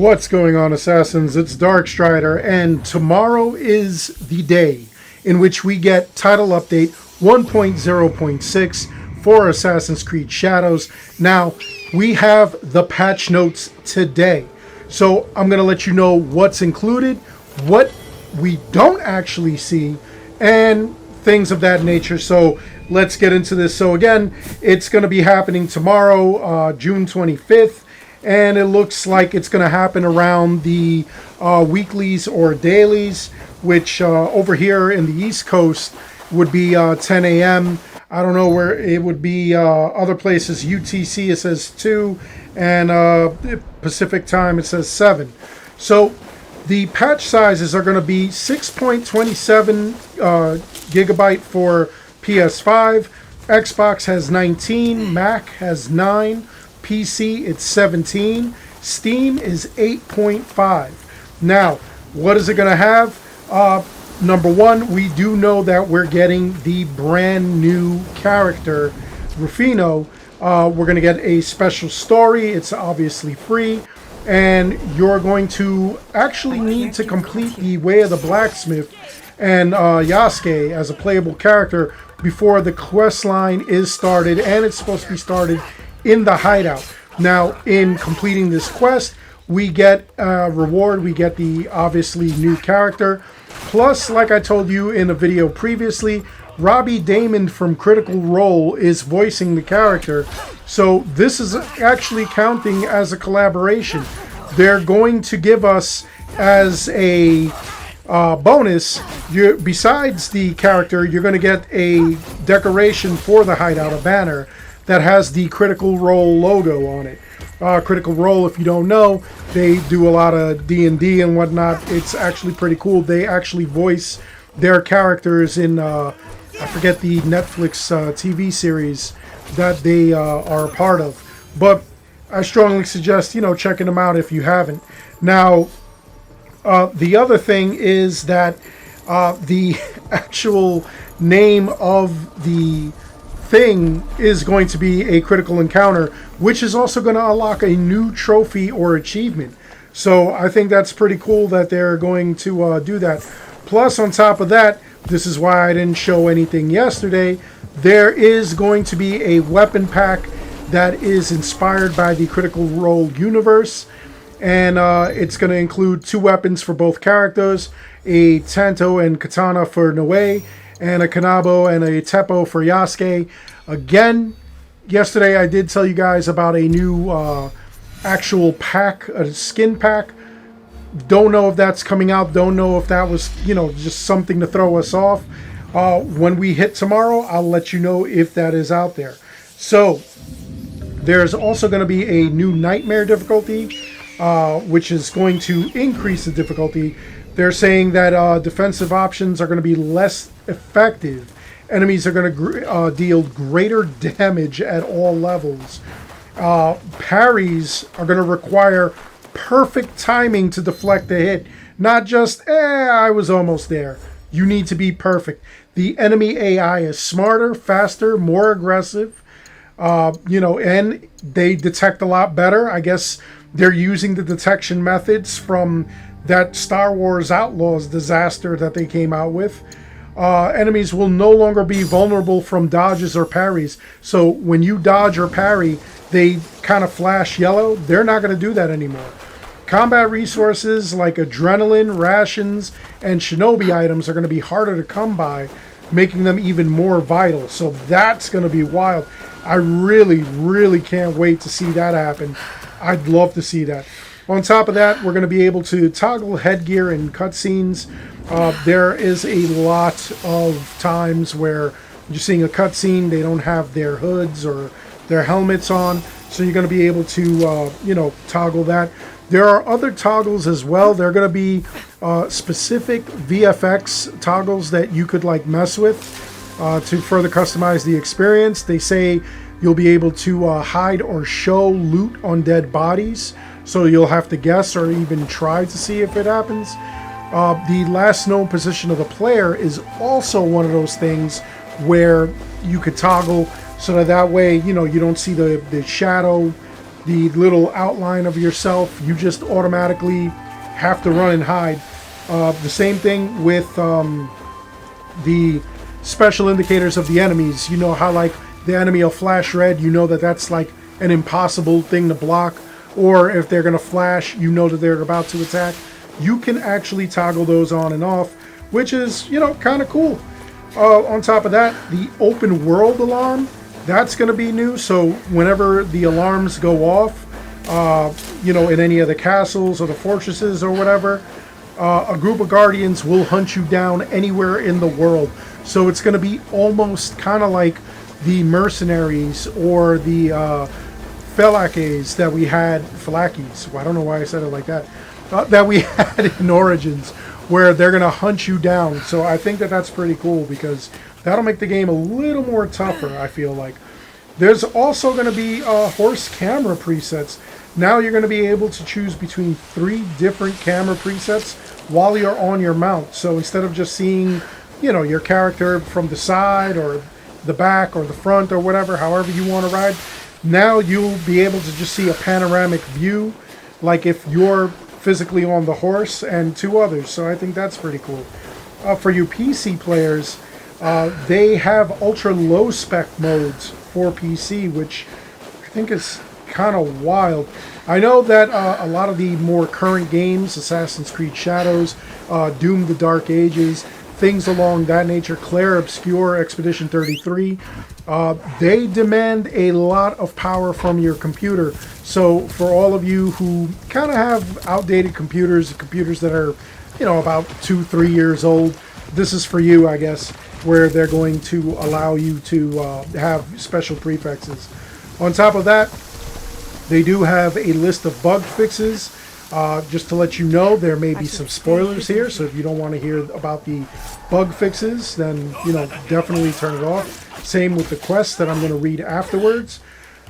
What's going on, Assassins? It's Darkstrider, and tomorrow is the day in which we get title update 1.0.6 for Assassin's Creed Shadows. Now, we have the patch notes today, so I'm going to let you know what's included, what we don't actually see, and things of that nature. So let's get into this. So again, it's going to be happening tomorrow, June 25th. And it looks like it's going to happen around the weeklies or dailies, which over here in the East Coast would be 10 a.m. I don't know where it would be. Other places, UTC, it says 2, and Pacific time, it says 7. So the patch sizes are going to be 6.27 gigabyte for PS5. Xbox has 19, Mac has 9. PC, it's 17. Steam is 8.5. Now, what is it going to have? Number one, we do know that we're getting the brand new character, Rufino. We're going to get a special story. It's obviously free. And you're going to actually need to complete the Way of the Blacksmith and Yasuke as a playable character before the quest line is started. And it's supposed to be started in the hideout. Now, in completing this quest, we get a reward. We get the obviously new character. Plus, like I told you in a video previously, Robbie Damon from Critical Role is voicing the character. So this is actually counting as a collaboration. They're going to give us as a bonus, besides the character, you're going to get a decoration for the hideout, a banner that has the Critical Role logo on it. Critical Role, if you don't know, they do a lot of D&D and whatnot. It's actually pretty cool. They actually voice their characters in, I forget the Netflix TV series that they are a part of. But I strongly suggest, checking them out if you haven't. Now, the other thing is that the actual name of the thing is going to be a critical encounter, which is also going to unlock a new trophy or achievement. So I think that's pretty cool that they're going to do that. Plus, on top of that, this is why I didn't show anything yesterday, there is going to be a weapon pack that is inspired by the Critical Role universe. And it's going to include 2 weapons for both characters, a Tanto and Katana for Noe, and a Kanabo and a Teppo for Yasuke. Again, yesterday I did tell you guys about a new actual pack, a skin pack. Don't know if that's coming out. Don't know if that was, just something to throw us off. When we hit tomorrow, I'll let you know if that is out there. So, there's also going to be a new Nightmare difficulty, which is going to increase the difficulty. They're saying that defensive options are going to be less effective. Enemies are going to deal greater damage at all levels. Parries are going to require perfect timing to deflect a hit. Not just, I was almost there. You need to be perfect. The enemy AI is smarter, faster, more aggressive. And they detect a lot better. I guess they're using the detection methods from that Star Wars Outlaws disaster that they came out with. Enemies will no longer be vulnerable from dodges or parries. So when you dodge or parry, they kind of flash yellow. They're not going to do that anymore. Combat resources like adrenaline, rations, and shinobi items are going to be harder to come by, making them even more vital. So that's going to be wild. I really, really can't wait to see that happen. I'd love to see that. On top of that, we're going to be able to toggle headgear in cutscenes. There is a lot of times where you're seeing a cutscene, they don't have their hoods or their helmets on, so you're going to be able to, toggle that. There are other toggles as well. There are going to be specific VFX toggles that you could mess with to further customize the experience. They say you'll be able to hide or show loot on dead bodies. So you'll have to guess or even try to see if it happens. The last known position of the player is also one of those things where you could toggle so that way, you don't see the shadow the little outline of yourself. You just automatically have to run and hide. The same thing with the special indicators of the enemies. You know how like the enemy will flash red, you know that that's like an impossible thing to block, or if they're going to flash, you know that they're about to attack. You can actually toggle those on and off, which is, you know, kind of cool. On top of that, the open world alarm, that's going to be new. So whenever the alarms go off, you know, in any of the castles or the fortresses or whatever, a group of guardians will hunt you down anywhere in the world. So it's going to be almost kind of like the mercenaries or the Phalakes that we had, Phalakes, well, I don't know why I said it like that, that we had in Origins, where they're going to hunt you down. So I think that that's pretty cool, because that'll make the game a little more tougher, I feel like. There's also going to be horse camera presets. Now you're going to be able to choose between 3 different camera presets while you're on your mount. So instead of just seeing, you know, your character from the side or the back or the front or whatever, however you want to ride, now you'll be able to just see a panoramic view, like if you're physically on the horse and 2 others. So I think that's pretty cool. For you PC players, they have ultra low spec modes for PC, which I think is kind of wild. I know that a lot of the more current games, Assassin's Creed Shadows, Doom the Dark Ages, things along that nature, Clair Obscur, Expedition 33, they demand a lot of power from your computer. So for all of you who kind of have outdated computers that are, you know, about 2-3 years old, this is for you, I guess, where they're going to allow you to have special prefixes. On top of that, they do have a list of bug fixes. Just to let you know, there may be some spoilers here, so if you don't want to hear about the bug fixes, then, you know, definitely turn it off. Same with the quests that I'm going to read afterwards.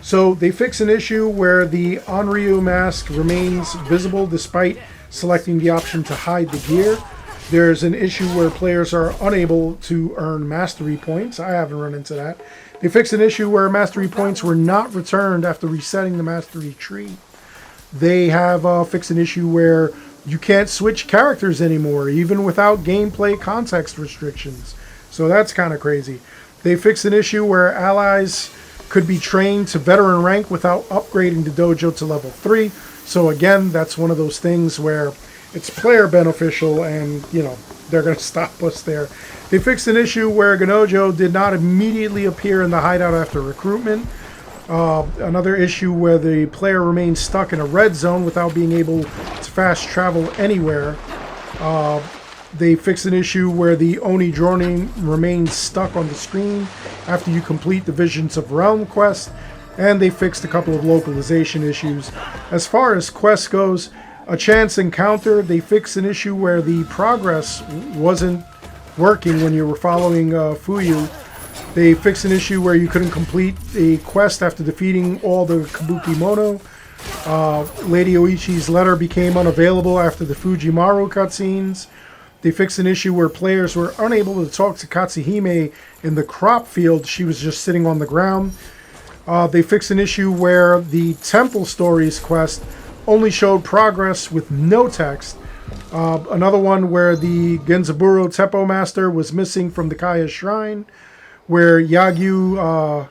So they fix an issue where the Onryu mask remains visible despite selecting the option to hide the gear. There's an issue where players are unable to earn mastery points. I haven't run into that. They fixed an issue where mastery points were not returned after resetting the mastery tree. They have fixed an issue where you can't switch characters anymore, even without gameplay context restrictions. So that's kind of crazy. They fixed an issue where allies could be trained to veteran rank without upgrading the dojo to level 3. So again, that's one of those things where it's player beneficial, and, you know, they're going to stop us there. They fixed an issue where Ganojo did not immediately appear in the hideout after recruitment. Another issue where the player remains stuck in a red zone without being able to fast travel anywhere. They fixed an issue where the Oni droning remains stuck on the screen after you complete the Visions of Realm quest. And they fixed a couple of localization issues. As far as quest goes, a chance encounter, they fixed an issue where the progress wasn't working when you were following Fuyu. They fixed an issue where you couldn't complete a quest after defeating all the Kabuki Mono. Lady Oichi's letter became unavailable after the Fujimaru cutscenes. They fixed an issue where players were unable to talk to Katsuhime in the crop field. She was just sitting on the ground. They fixed an issue where the Temple Stories quest only showed progress with no text. Another one where the Genzaburo Teppo Master was missing from the Kaya Shrine, where Yagyu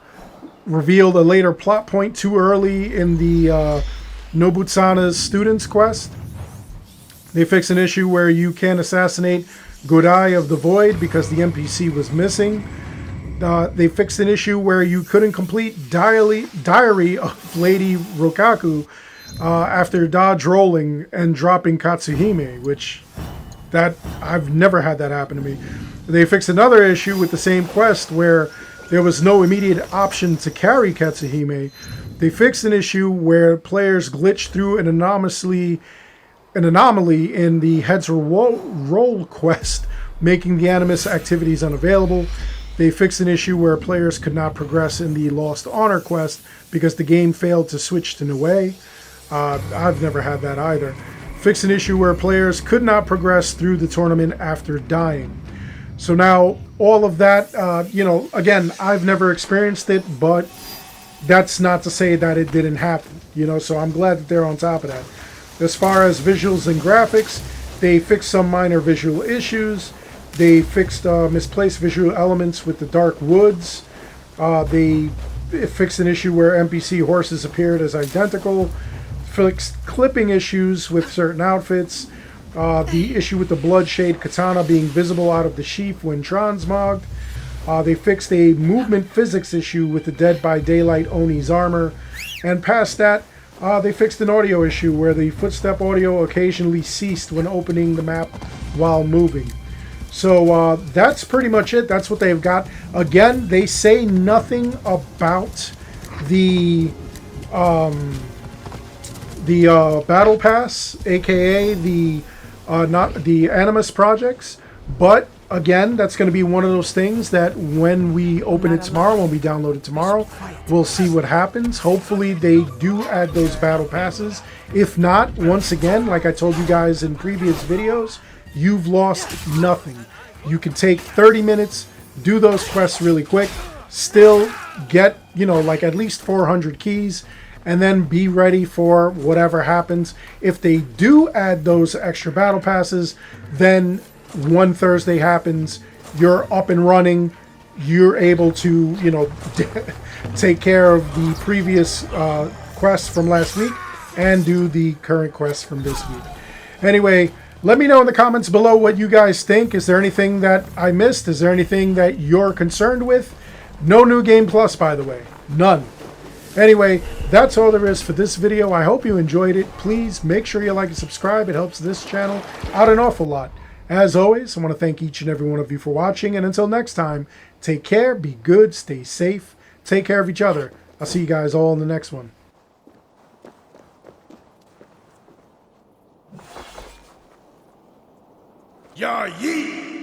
revealed a later plot point too early in the Nobutsana's Students quest. They fixed an issue where you can assassinate Godai of the Void because the NPC was missing. They fixed an issue where you couldn't complete Diary of Lady Rokaku after dodge rolling and dropping Katsuhime, which that I've never had that happen to me. They fixed another issue with the same quest where there was no immediate option to carry Katsuhime. They fixed an issue where players glitched through an anomaly in the Heads Roll quest, making the Animus activities unavailable. They fixed an issue where players could not progress in the Lost Honor quest because the game failed to switch to Niue. I've never had that either. Fixed an issue where players could not progress through the tournament after dying. So now, all of that, again, I've never experienced it, but that's not to say that it didn't happen. You know, so I'm glad that they're on top of that. As far as visuals and graphics, they fixed some minor visual issues. They fixed misplaced visual elements with the dark woods. They fixed an issue where NPC horses appeared as identical. Fixed clipping issues with certain outfits. The issue with the Bloodshade katana being visible out of the sheath when transmogged. They fixed a movement physics issue with the Dead by Daylight Oni's armor. And past that, they fixed an audio issue where the footstep audio occasionally ceased when opening the map while moving. So that's pretty much it. That's what they've got. Again, they say nothing about the Battle Pass, aka the not the Animus projects, but again, that's going to be one of those things that when we open it tomorrow, when we download it tomorrow, we'll see what happens. Hopefully they do add those battle passes. If not, once again, like I told you guys in previous videos, you've lost nothing. You can take 30 minutes, do those quests really quick, still get, you know, like at least 400 keys, and then be ready for whatever happens. If they do add those extra battle passes, then one Thursday happens, you're up and running, you're able to, you know, take care of the previous quests from last week and do the current quests from this week. Anyway, let me know in the comments below what you guys think. Is there anything that I missed? Is there anything that you're concerned with? No New Game Plus, by the way. None. Anyway, that's all there is for this video. I hope you enjoyed it. Please make sure you like and subscribe. It helps this channel out an awful lot. As always, I want to thank each and every one of you for watching. And until next time, take care, be good, stay safe, take care of each other. I'll see you guys all in the next one. Ya Yi!